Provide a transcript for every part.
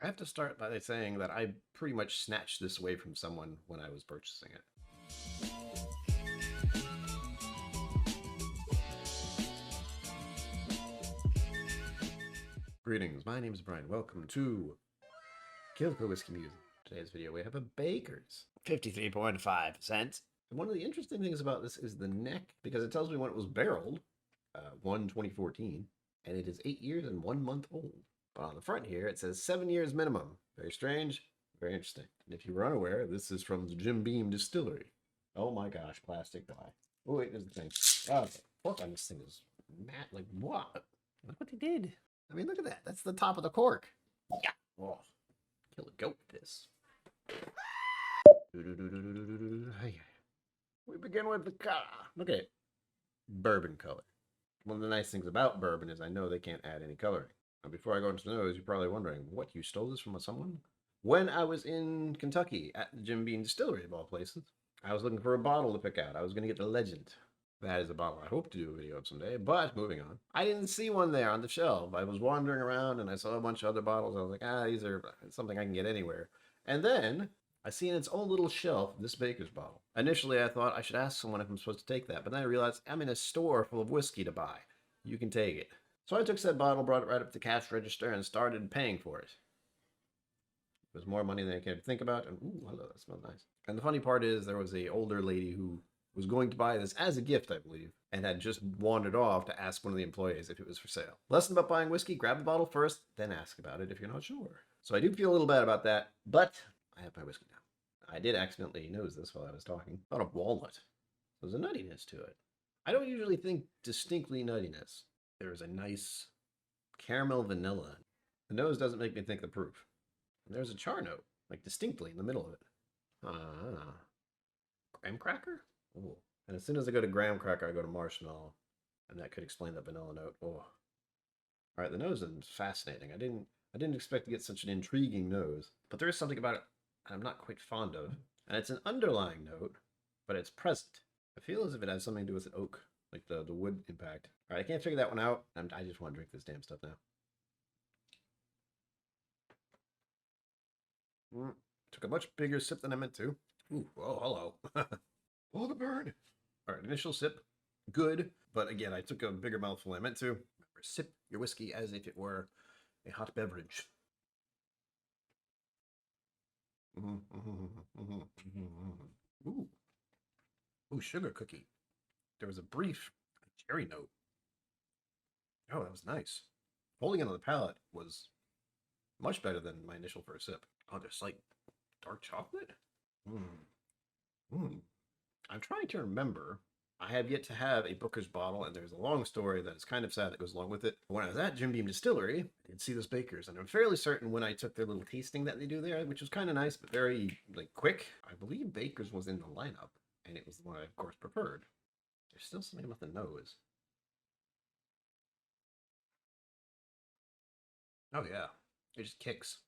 I have to start by saying that I pretty much snatched this away from someone when I was purchasing it. Greetings, my name is Brian. Welcome to KillCo Whiskey Musing. Today's video we have a Baker's 53.5%. And one of the interesting things about this is the neck, because it tells me when it was barreled, 2014, and it is 8 years and 1 month old. But on the front here, it says 7 years minimum. Very strange, very interesting. And if you were unaware, this is from the Jim Beam Distillery. Oh my gosh, plastic die. Oh wait, there's the thing. Oh, the cork on this thing is matte. Like, what? Look what they did. I mean, look at that. That's the top of the cork. Yeah. Oh, kill a goat with this. We begin with the color. Look at it. Bourbon color. One of the nice things about bourbon is I know they can't add any coloring. Now, before I go into the nose, you're probably wondering, what, you stole this from someone? When I was in Kentucky at the Jim Beam Distillery, of all places, I was looking for a bottle to pick out. I was going to get the Legend. That is a bottle I hope to do a video of someday, but moving on. I didn't see one there on the shelf. I was wandering around and I saw a bunch of other bottles. I was like, these are something I can get anywhere. And then I see in its own little shelf this Baker's bottle. Initially, I thought I should ask someone if I'm supposed to take that, but then I realized I'm in a store full of whiskey to buy. You can take it. So I took said bottle, brought it right up to the cash register, and started paying for it. It was more money than I could think about, and ooh, hello, that smells nice. And the funny part is there was an older lady who was going to buy this as a gift, I believe, and had just wandered off to ask one of the employees if it was for sale. Lesson about buying whiskey: grab the bottle first, then ask about it if you're not sure. So I do feel a little bad about that, but I have my whiskey now. I did accidentally nose this while I was talking. Thought of walnut. There's a nuttiness to it. I don't usually think distinctly nuttiness. There is a nice caramel vanilla. The nose doesn't make me think the proof. And there's a char note, like distinctly in the middle of it. Graham cracker? Oh. And as soon as I go to graham cracker, I go to marshmallow. And that could explain the vanilla note. Oh. All right, the nose is fascinating. I didn't expect to get such an intriguing nose. But there is something about it I'm not quite fond of. And it's an underlying note, but it's present. I feel as if it has something to do with an oak, like the wood impact. All right, I can't figure that one out. I just want to drink this damn stuff now. Took a much bigger sip than I meant to. Ooh, oh, hello. Oh, the burn. All right, initial sip, good. But again, I took a bigger mouthful than I meant to. Remember, sip your whiskey as if it were a hot beverage. Ooh. Ooh, sugar cookie. There was a brief cherry note. Oh, that was nice. Holding it on the palate was much better than my initial first sip. Oh, there's like dark chocolate? I'm trying to remember. I have yet to have a Booker's bottle, and there's a long story that is kind of sad that goes along with it. When I was at Jim Beam Distillery, I did see this Baker's, and I'm fairly certain when I took their little tasting that they do there, which was kind of nice, but very quick. I believe Baker's was in the lineup, and it was the one I, of course, preferred. There's still something about the nose. Oh, yeah. It just kicks.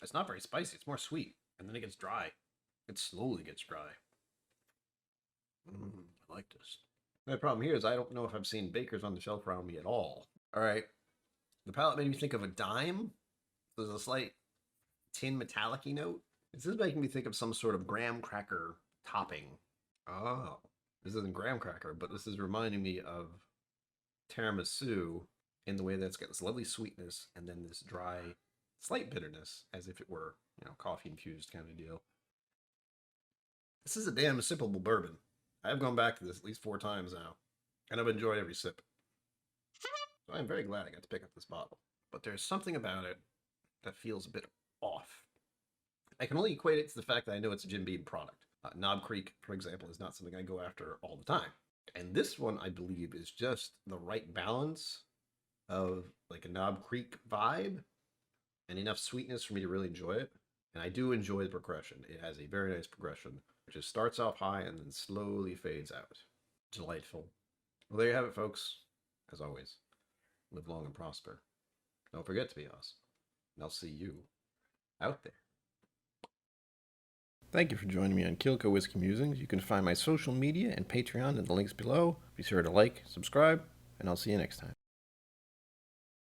It's not very spicy. It's more sweet. And then it gets dry. It slowly gets dry. I like this. The problem here is I don't know if I've seen Baker's on the shelf around me at all. All right. The palate made me think of a dime. There's a slight tin metallic-y note. This is making me think of some sort of graham cracker topping. Oh. This isn't graham cracker, but this is reminding me of tiramisu in the way that it's got this lovely sweetness and then this dry, slight bitterness, as if it were, coffee infused kind of deal. This is a damn sippable bourbon. I've gone back to this at least 4 times now, and I've enjoyed every sip. So I'm very glad I got to pick up this bottle. But there's something about it that feels a bit off. I can only equate it to the fact that I know it's a Jim Beam product. Knob Creek, for example, is not something I go after all the time. And this one, I believe, is just the right balance of like a Knob Creek vibe and enough sweetness for me to really enjoy it. And I do enjoy the progression. It has a very nice progression, which just starts off high and then slowly fades out. Delightful. Well, there you have it, folks. As always, live long and prosper. Don't forget to be awesome. And I'll see you out there. Thank you for joining me on KillCo Whiskey Musings. You can find my social media and Patreon in the links below. Be sure to like, subscribe, and I'll see you next time.